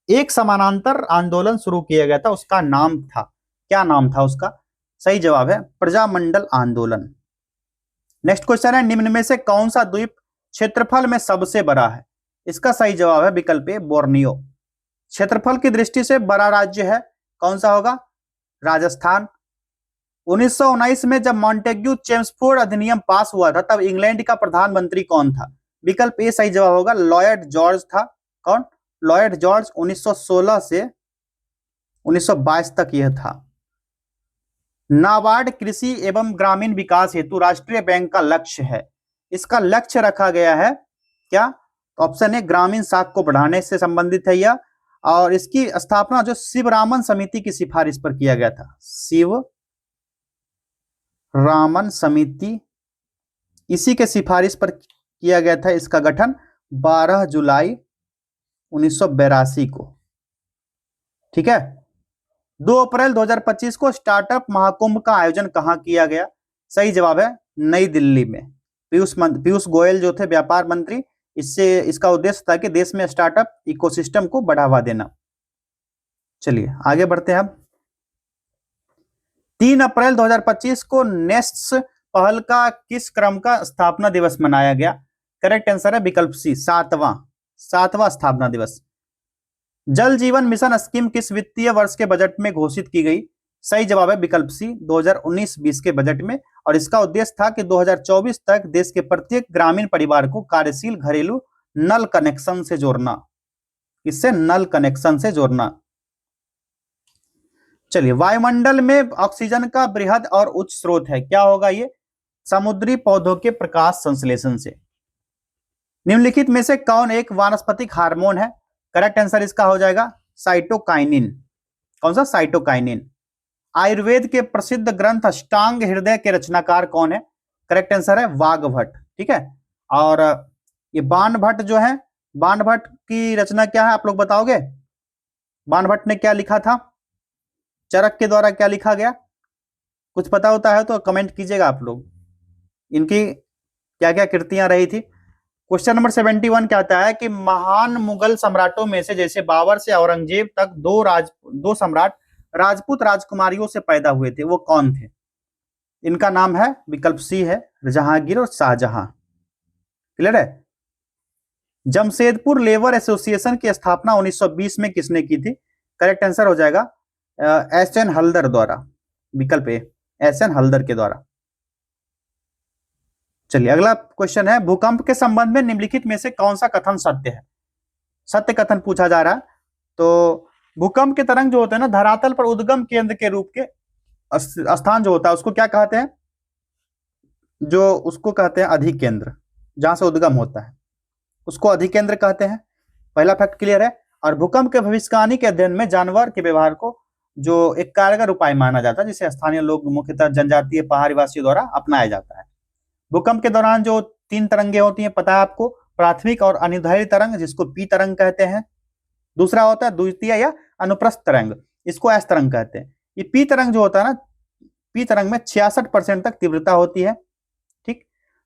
Speaker 1: एक समानांतर आंदोलन शुरू किया गया था। उसका नाम था, क्या नाम था उसका? सही जवाब है प्रजामंडल आंदोलन। नेक्स्ट क्वेश्चन है, निम्न में से कौन सा द्वीप क्षेत्रफल में सबसे बड़ा है? इसका सही जवाब है विकल्प ए बोर्नियो। क्षेत्रफल की दृष्टि से बड़ा राज्य है, कौन सा होगा? राजस्थान। 1919 में जब मॉन्टेग्यू चेम्सफोर्ड अधिनियम पास हुआ था तब इंग्लैंड का प्रधानमंत्री कौन था? विकल्प ए सही जवाब होगा लॉयड जॉर्ज था। कौन? Lloyd George. 1916 से 1922 तक यह था। नाबार्ड कृषि एवं ग्रामीण विकास हेतु राष्ट्रीय बैंक का लक्ष्य है। इसका लक्ष्य रखा गया है क्या? ऑप्शन ए ग्रामीण साख को बढ़ाने से संबंधित है यह, और इसकी स्थापना जो शिवरामन समिति की सिफारिश पर किया गया था। शिवरामन समिति, इसी के सिफारिश पर किया गया था। इसका गठन 12 जुलाई 1982 को। ठीक है। 2 अप्रैल 2025 को स्टार्टअप महाकुंभ का आयोजन कहां किया गया? सही जवाब है नई दिल्ली में। पीयूष गोयल जो थे व्यापार मंत्री, इसका उद्देश्य था कि देश में स्टार्टअप इकोसिस्टम को बढ़ावा देना। चलिए आगे बढ़ते हैं हम। 3 अप्रैल 2025 को नेस्ट्स पहल का किस क्रम का स्थापना दिवस मनाया गया? करेक्ट आंसर है विकल्प सी, सातवां स्थापना दिवस। जल जीवन मिशन स्कीम किस वित्तीय वर्ष के बजट में घोषित की गई? सही जवाब है विकल्प सी, 2019-20 के बजट में, और इसका उद्देश्य था कि 2024 तक देश के प्रत्येक ग्रामीण परिवार को कार्यशील घरेलू नल कनेक्शन से जोड़ना। इससे नल कनेक्शन से जोड़ना। चलिए, वायुमंडल में ऑक्सीजन का बृहद और उच्च स्रोत है, क्या होगा ये? समुद्री पौधों के प्रकाश संश्लेषण से। निम्नलिखित में से कौन एक वानस्पतिक हार्मोन है? करेक्ट आंसर इसका हो जाएगा साइटोकाइनिन। कौन सा? साइटोकाइनिन। आयुर्वेद के प्रसिद्ध ग्रंथ अष्टांग हृदय के रचनाकार कौन है? करेक्ट आंसर है वाग्भट। ठीक है। और ये बाणभट्ट जो है, बाणभट्ट की रचना क्या है आप लोग बताओगे? बाणभट्ट ने क्या लिखा था? चरक के द्वारा क्या लिखा गया? कुछ पता होता है तो कमेंट कीजिएगा आप लोग। इनकी क्या क्या कृतियां रही थी? क्वेश्चन नंबर 71 कहता है कि महान मुगल सम्राटों में से जैसे बाबर से औरंगजेब तक दो सम्राट राजपूत राजकुमारियों से पैदा हुए थे, वो कौन थे? इनका नाम है विकल्प सी है जहांगीर और शाहजहां। क्लियर है। जमशेदपुर लेबर एसोसिएशन की स्थापना 1920 में किसने की थी? करेक्ट आंसर हो जाएगा एस.एन. हल्दर द्वारा। विकल्प ए, एस.एन. हल्दर के द्वारा। चलिए अगला क्वेश्चन है, भूकंप के संबंध में निम्नलिखित में से कौन सा कथन सत्य है? सत्य कथन पूछा जा रहा है। तो भूकंप के तरंग जो होते हैं ना, धरातल पर उद्गम केंद्र के रूप के स्थान जो होता है उसको क्या कहते हैं? जो उसको कहते हैं अधिकेंद्र, जहां से उद्गम होता है उसको अधिकेंद्र कहते हैं। पहला फैक्ट क्लियर है। और भूकंप के भविष्यवाणी के अध्ययन में जानवर के व्यवहार को जो एक कारगर उपाय माना जाता है, जिसे स्थानीय लोग मुख्यतः जनजातीय पहाड़ी वासियों द्वारा अपनाया जाता है। भूकंप के दौरान जो 3 तरंगे होती हैं पता है आपको, प्राथमिक और अनिर्धारित तरंग जिसको पी तरंग कहते हैं। दूसरा होता है द्वितीय या अनुप्रस्थ तरंग, इसको एस तरंग कहते हैं। ये पी तरंग जो होता है ना, पी तरंग में 66% तक तीव्रता होती है। ठीक।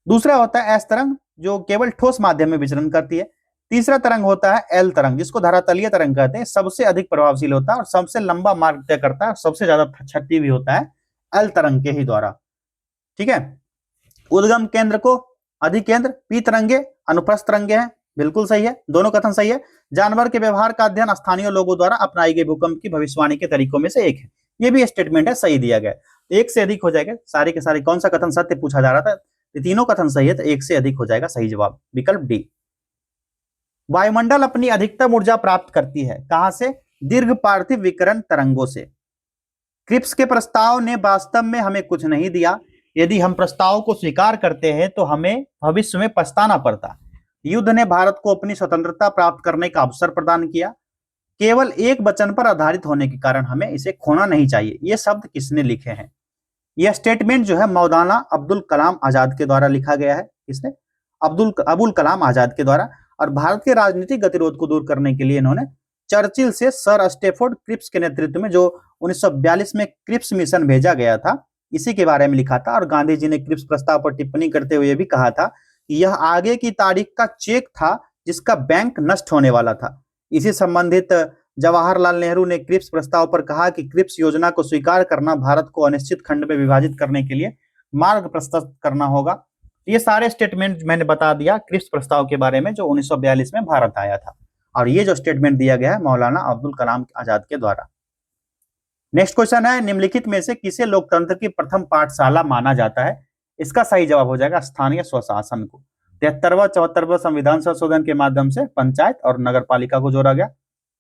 Speaker 1: दूसरा होता है एस तरंग जो केवल ठोस माध्यम में विचरण करती है। तीसरा तरंग होता है एल तरंग जिसको धरातलीय तरंग कहते हैं, सबसे अधिक प्रभावशील होता है और सबसे लंबा मार्ग तय करता है, सबसे ज्यादा क्षति भी होता है एल तरंग के ही द्वारा। ठीक है। उद्गम केंद्र को अधिकेंद्र, पी तरंगे अनुप्रस्थ तरंगे हैं। बिल्कुल सही है, दोनों कथन सही है। जानवर के व्यवहार का अध्ययन स्थानीय लोगों द्वारा अपनाई गई भूकंप की भविष्यवाणी के तरीकों में से एक है। ये भी स्टेटमेंट है, सही दिया गया। एक से अधिक हो जाएगा, सारे के सारे। कौन सा कथन सत्य पूछा जा रहा था? तीनों कथन सही है तो एक से अधिक हो जाएगा सही जवाब, विकल्प डी। वायुमंडल अपनी अधिकतम ऊर्जा प्राप्त करती है कहां से? दीर्घ पार्थिव विकिरण तरंगों से। क्रिप्स के प्रस्ताव ने वास्तव में हमें कुछ नहीं दिया। यदि हम प्रस्ताव को स्वीकार करते हैं तो हमें भविष्य में पछताना पड़ता। युद्ध ने भारत को अपनी स्वतंत्रता प्राप्त करने का अवसर प्रदान किया। केवल एक वचन पर आधारित होने के कारण हमें इसे खोना नहीं चाहिए। ये शब्द किसने लिखे हैं? यह स्टेटमेंट जो है मौलाना अब्दुल कलाम आजाद के द्वारा लिखा गया है। किसने? अबुल कलाम आजाद के द्वारा। और भारत के राजनीतिक गतिरोध को दूर करने के लिए इन्होंने चर्चिल से सर स्टेफोर्ड क्रिप्स के नेतृत्व में जो 1942 में क्रिप्स मिशन भेजा गया था, इसी के बारे में लिखा था। और गांधी जी ने क्रिप्स प्रस्ताव पर टिप्पणी करते हुए भी कहा था कि यह आगे की तारीख का चेक था जिसका बैंक नष्ट होने वाला था। इसी संबंधित जवाहरलाल नेहरू ने क्रिप्स प्रस्ताव पर कहा कि क्रिप्स योजना को स्वीकार करना भारत को अनिश्चित खंड में विभाजित करने के लिए मार्ग प्रशस्त करना होगा। ये सारे स्टेटमेंट मैंने बता दिया क्रिप्स प्रस्ताव के बारे में जो 1942 में भारत आया था। और ये जो स्टेटमेंट दिया गया है मौलाना अब्दुल कलाम आजाद के द्वारा। नेक्स्ट क्वेश्चन है, निम्नलिखित में से किसे लोकतंत्र की प्रथम पाठशाला माना जाता है? इसका सही जवाब हो जाएगा स्थानीय स्वशासन को। 73वां 74वां संविधान संशोधन के माध्यम से पंचायत और नगर पालिका को जोड़ा गया।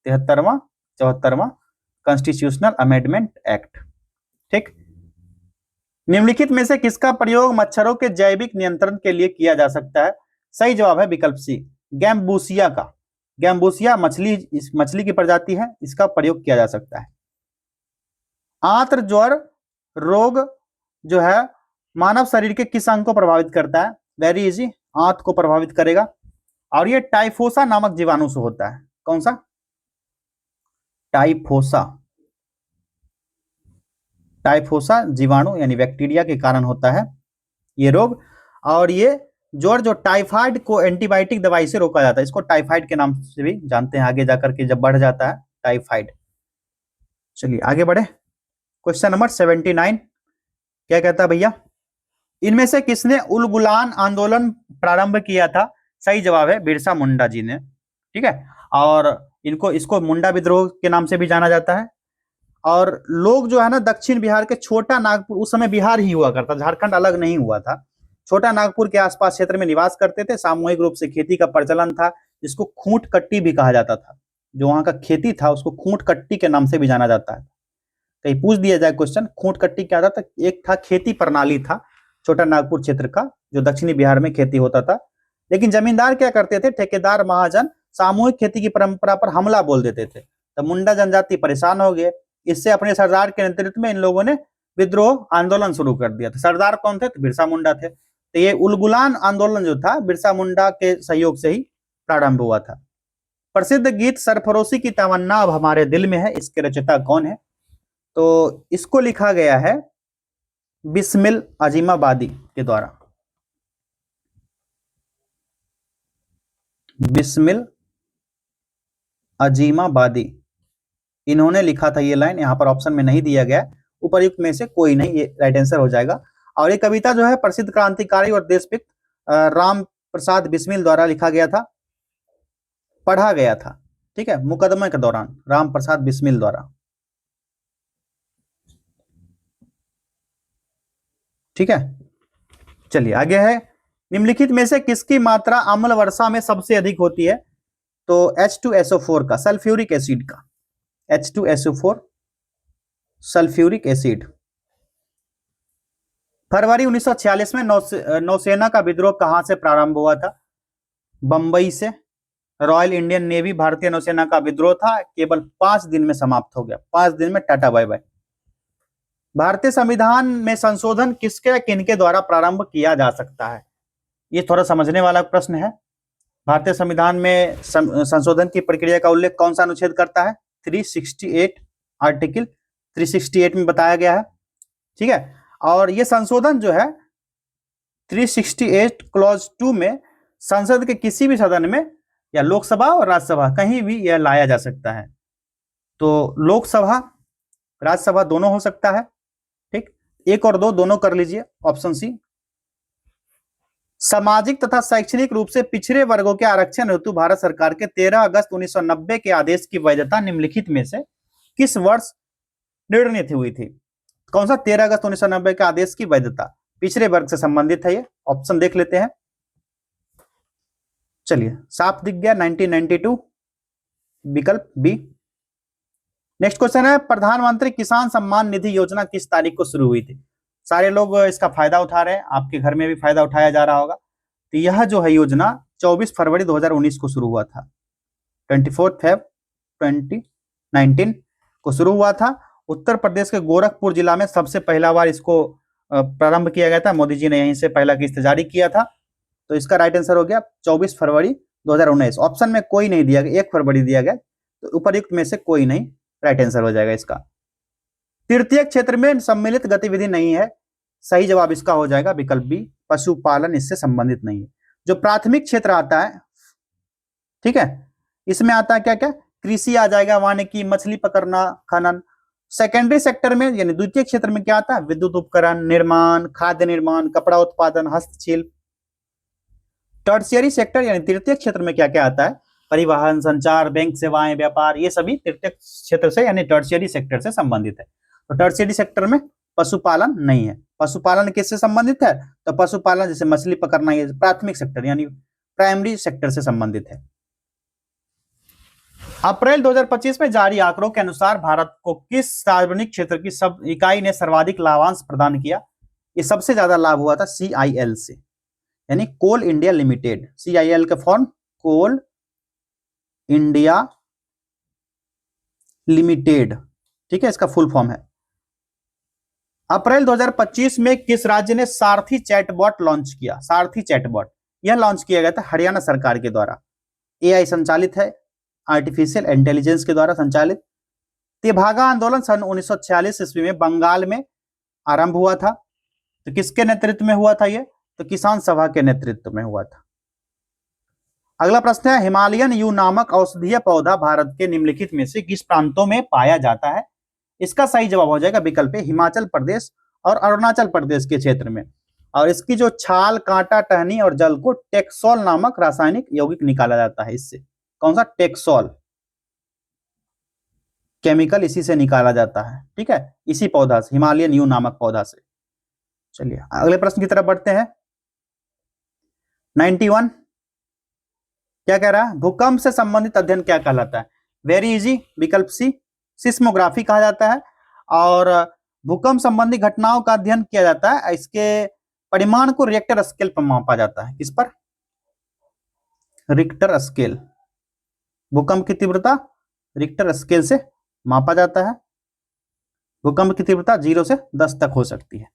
Speaker 1: 73वां 74वां कॉन्स्टिट्यूशनल अमेंडमेंट एक्ट। ठीक। निम्नलिखित में से किसका प्रयोग मच्छरों के जैविक नियंत्रण के लिए किया जा सकता है? सही जवाब है विकल्प सी, गैम्बूसिया का। गैम्बूसिया मछली की प्रजाति है, इसका प्रयोग किया जा सकता है। आंत्र ज्वर रोग जो है मानव शरीर के किस अंग को प्रभावित करता है? वेरी इजी, आंत को प्रभावित करेगा। और ये टाइफोसा नामक जीवाणु से होता है। कौन सा? टाइफोसा। टाइफोसा जीवाणु यानी बैक्टीरिया के कारण होता है ये रोग। और ये ज्वर जो टाइफाइड को एंटीबायोटिक दवाई से रोका जाता है, इसको टाइफाइड के नाम से भी जानते हैं आगे जाकर के जब बढ़ जाता है टाइफाइड। चलिए आगे बढ़े। क्वेश्चन नंबर 79 क्या कहता है भैया? इनमें से किसने उलगुलान आंदोलन प्रारंभ किया था? सही जवाब है बिरसा मुंडा जी ने। ठीक है। और इसको मुंडा विद्रोह के नाम से भी जाना जाता है। और लोग जो है ना दक्षिण बिहार के छोटा नागपुर, उस समय बिहार ही हुआ करता, झारखंड अलग नहीं हुआ था, छोटा नागपुर के आसपास क्षेत्र में निवास करते थे। सामूहिक रूप से खेती का प्रचलन था, जिसको खूंट कट्टी भी कहा जाता था। जो वहां का खेती था उसको खूंट कट्टी के नाम से भी जाना जाता है। कहीं पूछ दिया जाए क्वेश्चन, खूंट कट्टी क्या था? एक था खेती प्रणाली था छोटा नागपुर क्षेत्र का, जो दक्षिणी बिहार में खेती होता था। लेकिन जमींदार क्या करते थे, ठेकेदार महाजन सामूहिक खेती की परंपरा पर हमला बोल देते थे। तो मुंडा जनजाति परेशान हो गए। इससे अपने सरदार के नेतृत्व में इन लोगों ने विद्रोह आंदोलन शुरू कर दिया था। सरदार कौन थे? तो बिरसा मुंडा थे। तो ये उलगुलान आंदोलन जो था बिरसा मुंडा के सहयोग से ही प्रारंभ हुआ था। प्रसिद्ध गीत सरफरोशी की तमन्ना अब हमारे दिल में है, इसके रचयिता कौन है? तो इसको लिखा गया है बिस्मिल अजीमाबादी के द्वारा। बिस्मिल अजीमाबादी इन्होंने लिखा था ये लाइन, यहां पर ऑप्शन में नहीं दिया गया, उपर्युक्त में से कोई नहीं, ये राइट आंसर हो जाएगा। और ये कविता जो है प्रसिद्ध क्रांतिकारी और देशभक्त राम प्रसाद बिस्मिल द्वारा लिखा गया था, पढ़ा गया था। ठीक है, मुकदमे के दौरान राम प्रसाद बिस्मिल द्वारा। ठीक है, चलिए आगे है। निम्नलिखित में से किसकी मात्रा अम्ल वर्षा में सबसे अधिक होती है? तो H2SO4 का, सल्फ्यूरिक एसिड का। H2SO4 sulphuric acid. फरवरी 1946 में नौसेना का विद्रोह कहां से प्रारंभ हुआ था? बंबई से। रॉयल इंडियन नेवी भारतीय नौसेना का विद्रोह था, केवल 5 दिन में समाप्त हो गया। 5 दिन में टाटा बाय बाय। भारतीय संविधान में संशोधन किसके किनके द्वारा प्रारंभ किया जा सकता है? ये थोड़ा समझने वाला प्रश्न है। भारतीय संविधान में संशोधन की प्रक्रिया का उल्लेख कौन सा अनुच्छेद करता है? 368, आर्टिकल 368 में बताया गया है। ठीक है, और ये संशोधन जो है 368 क्लॉज 2 में संसद के किसी भी सदन में या लोकसभा और राज्यसभा कहीं भी यह लाया जा सकता है। तो लोकसभा राज्यसभा दोनों हो सकता है। ठीक, 1 और 2 दोनों कर लीजिए, ऑप्शन सी। सामाजिक तथा शैक्षणिक रूप से पिछड़े वर्गों के आरक्षण हेतु भारत सरकार के 13 अगस्त 1990 के आदेश की वैधता निम्नलिखित में से किस वर्ष निर्णित हुई थी? कौन सा 13 अगस्त 1990 के आदेश की वैधता पिछड़े वर्ग से संबंधित है? ये ऑप्शन देख लेते हैं। चलिए, साफ दिख गया, 1992, विकल्प बी। नेक्स्ट क्वेश्चन है, प्रधानमंत्री किसान सम्मान निधि योजना किस तारीख को शुरू हुई थी? सारे लोग इसका फायदा उठा रहे हैं, आपके घर में भी फायदा उठाया जा रहा होगा। तो यह जो है योजना 24 फरवरी 2019 को शुरू हुआ था। 24 फेब 2019 को शुरू हुआ था। उत्तर प्रदेश के गोरखपुर जिला में सबसे पहला बार इसको प्रारंभ किया गया था। मोदी जी ने यहीं से पहला किस्त जारी किया था। तो इसका राइट आंसर हो गया 24 फरवरी 2019। ऑप्शन में कोई नहीं दिया गया, 1 फरवरी दिया गया, तो उपयुक्त में से कोई नहीं, राइट आंसर हो जाएगा इसका। तृतीय क्षेत्र में सम्मिलित गतिविधि नहीं है, सही जवाब इसका हो जाएगा विकल्प बी, पशुपालन इससे संबंधित नहीं है। जो प्राथमिक क्षेत्र आता है, ठीक है, इसमें आता है क्या क्या, कृषि आ जाएगा, वानिकी, मछली पकड़ना, खनन। सेकेंडरी सेक्टर में यानी द्वितीय क्षेत्र में क्या आता है, विद्युत उपकरण, निर्माण, खाद्य निर्माण, कपड़ा उत्पादन, हस्तशिल्प। टर्शियरी सेक्टर यानी तृतीय क्षेत्र में क्या क्या आता है, परिवहन, संचार, बैंक सेवाएं, व्यापार, ये सभी तृतीय क्षेत्र से यानी टर्शियरी सेक्टर से संबंधित है। तो टर्शियरी सेक्टर में पशुपालन नहीं है। पशुपालन किससे संबंधित है, तो पशुपालन जैसे मछली पकड़ना, ये प्राथमिक सेक्टर यानी प्राइमरी सेक्टर से संबंधित है। अप्रैल 2025 में जारी आंकड़ों के अनुसार भारत को किस सार्वजनिक क्षेत्र की सब इकाई ने सर्वाधिक लाभांश प्रदान किया। ये सबसे ज्यादा लाभ हुआ था CIL से, यानी कोल इंडिया लिमिटेड। CIL का फॉर्म कोल इंडिया लिमिटेड, ठीक है, इसका फुल फॉर्म है। अप्रैल 2025 में किस राज्य ने सारथी चैटबॉट लॉन्च किया। सारथी चैटबॉट यह लॉन्च किया गया था हरियाणा सरकार के द्वारा। AI संचालित है, आर्टिफिशियल इंटेलिजेंस के द्वारा संचालित। तेभागा आंदोलन सन 1946 ईस्वी में बंगाल में आरंभ हुआ था। तो किसके नेतृत्व में हुआ था ये, तो किसान सभा के नेतृत्व में हुआ था। अगला प्रश्न है, हिमालयन यू नामक औषधीय पौधा भारत के निम्नलिखित में से किस प्रांतों में पाया जाता है। इसका सही जवाब हो जाएगा विकल्प ए, हिमाचल प्रदेश और अरुणाचल प्रदेश के क्षेत्र में। और इसकी जो छाल, कांटा, टहनी और जल को टेक्सोल नामक रासायनिक यौगिक निकाला जाता है इससे। कौन सा, टेक्सोल केमिकल इसी से निकाला जाता है, ठीक है, इसी पौधा से, हिमालयन यू नामक पौधा से। चलिए अगले प्रश्न की तरफ बढ़ते हैं। 91 क्या कह रहा है, भूकंप से संबंधित अध्ययन क्या कहलाता है। वेरी इजी, विकल्प सी, सिस्मोग्राफी कहा जाता है। और भूकंप संबंधी घटनाओं का अध्ययन किया जाता है, इसके परिमाण को रिक्टर स्केल पर मापा जाता है। किस पर, रिक्टर स्केल। भूकंप की तीव्रता रिक्टर स्केल से मापा जाता है। भूकंप की तीव्रता 0 से 10 तक हो सकती है।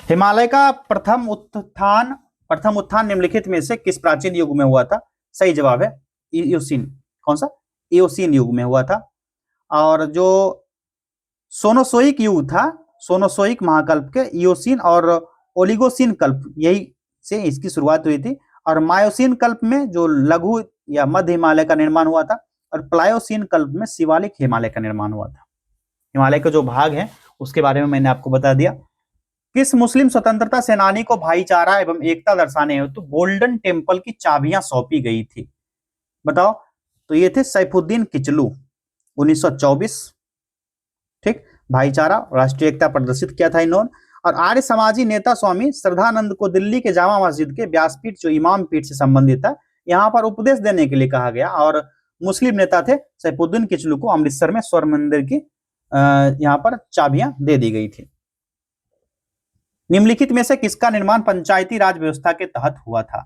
Speaker 1: हिमालय का प्रथम उत्थान निम्नलिखित में से किस प्राचीन युग में हुआ था। सही जवाब है इयोसीन। कौन सा, इयोसीन युग में हुआ था। और जो सोनोसोइक युग था, सोनोसोइक महाकल्प के इयोसीन और ओलिगोसीन कल्प, यही से इसकी शुरुआत हुई थी। और मायोसीन कल्प में जो लघु या मध्य हिमालय का निर्माण हुआ था। और प्लायोसीन कल्प में शिवालिक हिमालय का निर्माण हुआ था। हिमालय के जो भाग हैं उसके बारे में मैंने आपको बता दिया। किस मुस्लिम स्वतंत्रता सेनानी को भाईचारा एवं एकता दर्शाने हेतु गोल्डन टेम्पल की चाबियां सौंपी गई थी, बताओ। तो ये थे सैफुद्दीन किचलू, 1924, ठीक। भाईचारा, राष्ट्रीय एकता प्रदर्शित किया था इन्होंने। और आर्य समाजी नेता स्वामी श्रद्धानंद को दिल्ली के जामा मस्जिद के व्यासपीठ, जो इमाम पीठ से संबंधित है, यहाँ पर उपदेश देने के लिए कहा गया। और मुस्लिम नेता थे सैफुद्दीन किचलू को अमृतसर में स्वर्ण मंदिर की यहाँ पर चाबियां दे दी गई थी। निम्नलिखित में से किसका निर्माण पंचायती राज व्यवस्था के तहत हुआ था।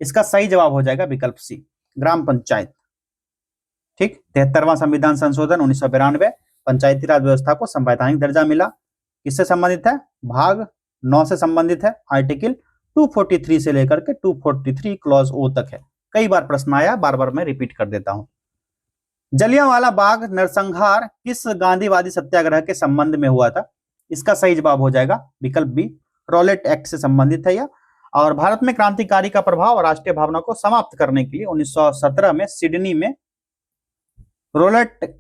Speaker 1: इसका सही जवाब हो जाएगा विकल्प सी, ग्राम पंचायत, ठीक। 73वां संविधान संशोधन 1992 पंचायती राज व्यवस्था को संवैधानिक दर्जा मिला। किससे संबंधित है, भाग 9 से संबंधित है। आर्टिकल 243 से लेकर के 243 क्लॉज ओ तक है। कई बार प्रश्न आया, बार बार मैं रिपीट कर देता हूं। जलियांवाला बाग नरसंहार किस गांधीवादी सत्याग्रह के संबंध में हुआ था। इसका सही जवाब हो जाएगा विकल्प बी, रॉलेट एक्ट से संबंधित है यह। और भारत में क्रांतिकारी का प्रभाव और राष्ट्रीय भावना को समाप्त करने के लिए 1917 में सिडनी में रॉलेट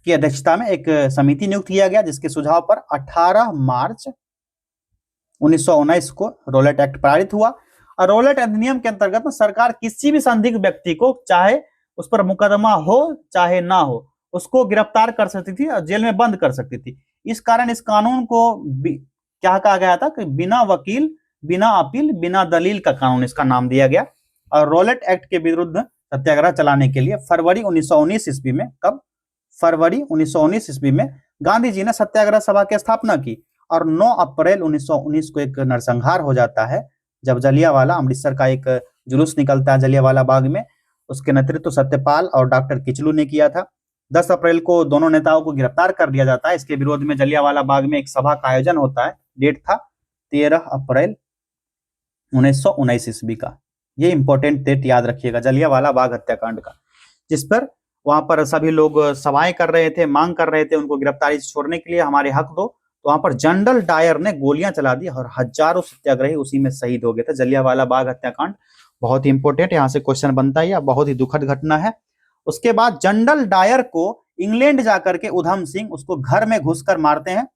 Speaker 1: की अध्यक्षता में एक समिति नियुक्त किया गया, जिसके सुझाव पर 18 मार्च 1919 को रॉलेट एक्ट पारित हुआ। और रॉलेट अधिनियम के अंतर्गत सरकार किसी भी संदिग्ध व्यक्ति को, चाहे उस पर मुकदमा हो चाहे ना हो, उसको गिरफ्तार कर सकती थी और जेल में बंद कर सकती थी। इस कारण इस कानून को क्या कहा गया था कि बिना वकील, बिना अपील, बिना दलील का कानून इसका नाम दिया गया। और रॉलेट एक्ट के विरुद्ध सत्याग्रह चलाने के लिए फरवरी 1919 ईस्वी में, कब, फरवरी 1919 ईस्वी में गांधी जी ने सत्याग्रह सभा की स्थापना की। और 9 अप्रैल 1919 को एक नरसंहार हो जाता है, जब जलियांवाला, अमृतसर का एक जुलूस निकलता है जलियांवाला बाग में, उसके नेतृत्व सत्यपाल और डॉक्टर किचलू ने किया था। 10 अप्रैल को दोनों नेताओं को गिरफ्तार कर दिया जाता है। इसके विरोध में जलियांवाला बाग में एक सभा का आयोजन होता है। डेट था 13 अप्रैल 1919 ईस्वी का। ये इंपॉर्टेंट डेट याद रखिएगा, जलियांवाला बाग हत्याकांड का, जिस पर वहां पर सभी लोग सभाएं कर रहे थे, मांग कर रहे थे उनको गिरफ्तारी से छोड़ने के लिए, हमारे हक दो। तो वहां पर जनरल डायर ने गोलियां चला दी और हजारों सत्याग्रही उसी में शहीद हो गए थे। जलियांवाला बाग हत्याकांड बहुत ही इंपॉर्टेंट, यहाँ से क्वेश्चन बनता है, बहुत ही दुखद घटना है। उसके बाद जनरल डायर को इंग्लैंड जाकर के उधम सिंह उसको घर में घुसकर मारते हैं,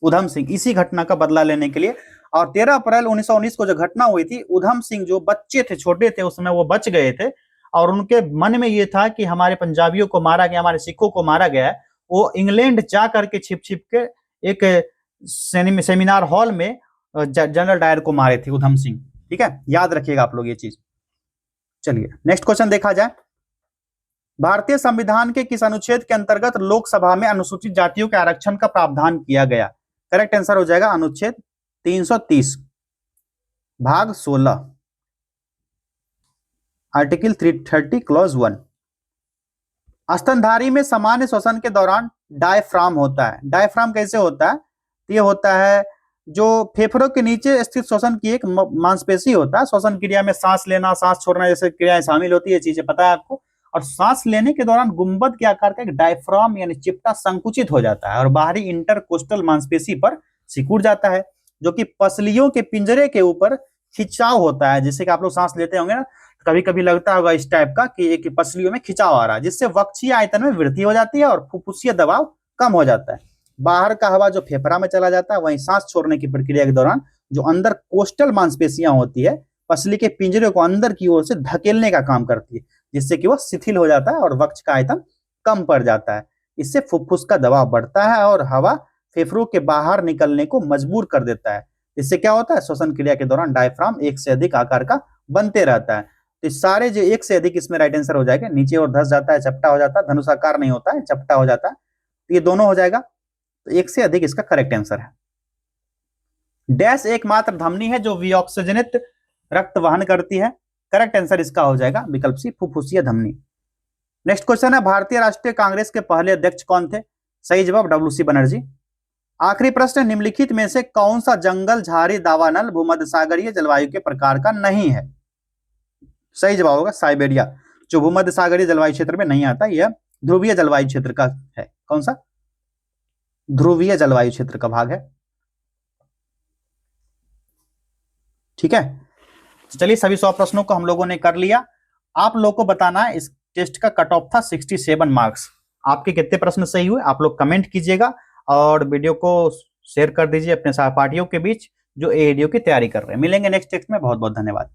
Speaker 1: उधम सिंह, इसी घटना का बदला लेने के लिए। और 13 अप्रैल 1919 को जो घटना हुई थी, उधम सिंह जो बच्चे थे, छोटे थे उस समय, वो बच गए थे और उनके मन में ये था कि हमारे पंजाबियों को मारा गया, हमारे सिखों को मारा गया है। वो इंग्लैंड जा करके छिप छिप के एक सेमिनार हॉल में जनरल डायर को मारे थे, उधम सिंह। ठीक है, याद रखिएगा आप लोग ये चीज। चलिए नेक्स्ट क्वेश्चन देखा जाए। भारतीय संविधान के किस अनुच्छेद के अंतर्गत लोकसभा में अनुसूचित जातियों के आरक्षण का प्रावधान किया गया? करेक्ट आंसर हो जाएगा अनुच्छेद 330 भाग 16, आर्टिकल 330 क्लॉज 1। स्तनधारी में सामान्य श्वसन के दौरान डायफ्राम होता है। डायफ्राम कैसे होता है? ये होता है जो फेफड़ों के नीचे स्थित श्वसन की एक मांसपेशी होता है। श्वसन क्रिया में सांस लेना, सांस छोड़ना जैसे क्रियाएं शामिल होती है, चीजें पता है आपको। और सांस लेने के दौरान गुंबद के आकार का एक डायफ्राम यानी चिपटा संकुचित हो जाता है और बाहरी इंटरकोस्टल मांसपेशी पर सिकुड़ जाता है, जो कि पसलियों के पिंजरे के ऊपर खिंचाव होता है। जैसे कि आप लोग सांस लेते होंगे ना, कभी कभी लगता होगा इस टाइप का कि एक पसलियों में खिंचाव आ रहा है, जिससे वक्षीय आयतन में वृद्धि हो जाती है और फुफ्फुसीय दबाव कम हो जाता है। बाहर का हवा जो फेफड़ा में चला जाता है, वहीं सांस छोड़ने की प्रक्रिया के दौरान जो अंदर कोस्टल मांसपेशियां होती है, पसली के पिंजरे को अंदर की ओर से धकेलने का काम करती है, जिससे कि वह शिथिल हो जाता है और वक्ष का आयतन कम पड़ जाता है। इससे फुफ्फुस का दबाव बढ़ता है और हवा फेफड़ों के बाहर निकलने को मजबूर कर देता है। इससे क्या होता है? श्वसन क्रिया के दौरान डायफ्राम एक से अधिक आकार का बनते रहता है। तो सारे जो एक से अधिक, इसमें राइट आंसर हो जाएगा। नीचे और धस जाता है, चपटा हो जाता है, धनुषाकार नहीं होता है, चपटा हो जाता है, तो ये दोनों हो जाएगा। तो एक से अधिक इसका करेक्ट आंसर है। डैश एकमात्र धमनी है जो विऑक्सीजनित रक्त वहन करती है। करेक्ट आंसर इसका हो जाएगा विकल्प सी, फुफ्फुसीय धमनी। नेक्स्ट क्वेश्चन है, भारतीय राष्ट्रीय कांग्रेस के पहले अध्यक्ष कौन थे? सही जवाब डब्ल्यू.सी. बनर्जी। आखिरी प्रश्न, निम्नलिखित में से कौन सा जंगल झाड़ी दावानल भूमध्यसागरीय जलवायु के प्रकार का नहीं है? सही जवाब होगा साइबेरिया, जो भूमध्यसागरीय जलवायु क्षेत्र में नहीं आता, यह ध्रुवीय जलवायु क्षेत्र का है। कौन सा? ध्रुवीय जलवायु क्षेत्र का भाग है। ठीक है, चलिए सभी 100 प्रश्नों को हम लोगों ने कर लिया। आप लोगों को बताना है, इस टेस्ट का कट ऑफ था 67 मार्क्स। आपके कितने प्रश्न सही हुए आप लोग कमेंट कीजिएगा और वीडियो को शेयर कर दीजिए अपने सहपाठियों के बीच जो एडीओ की तैयारी कर रहे हैं। मिलेंगे नेक्स्ट टेस्ट में। बहुत बहुत धन्यवाद।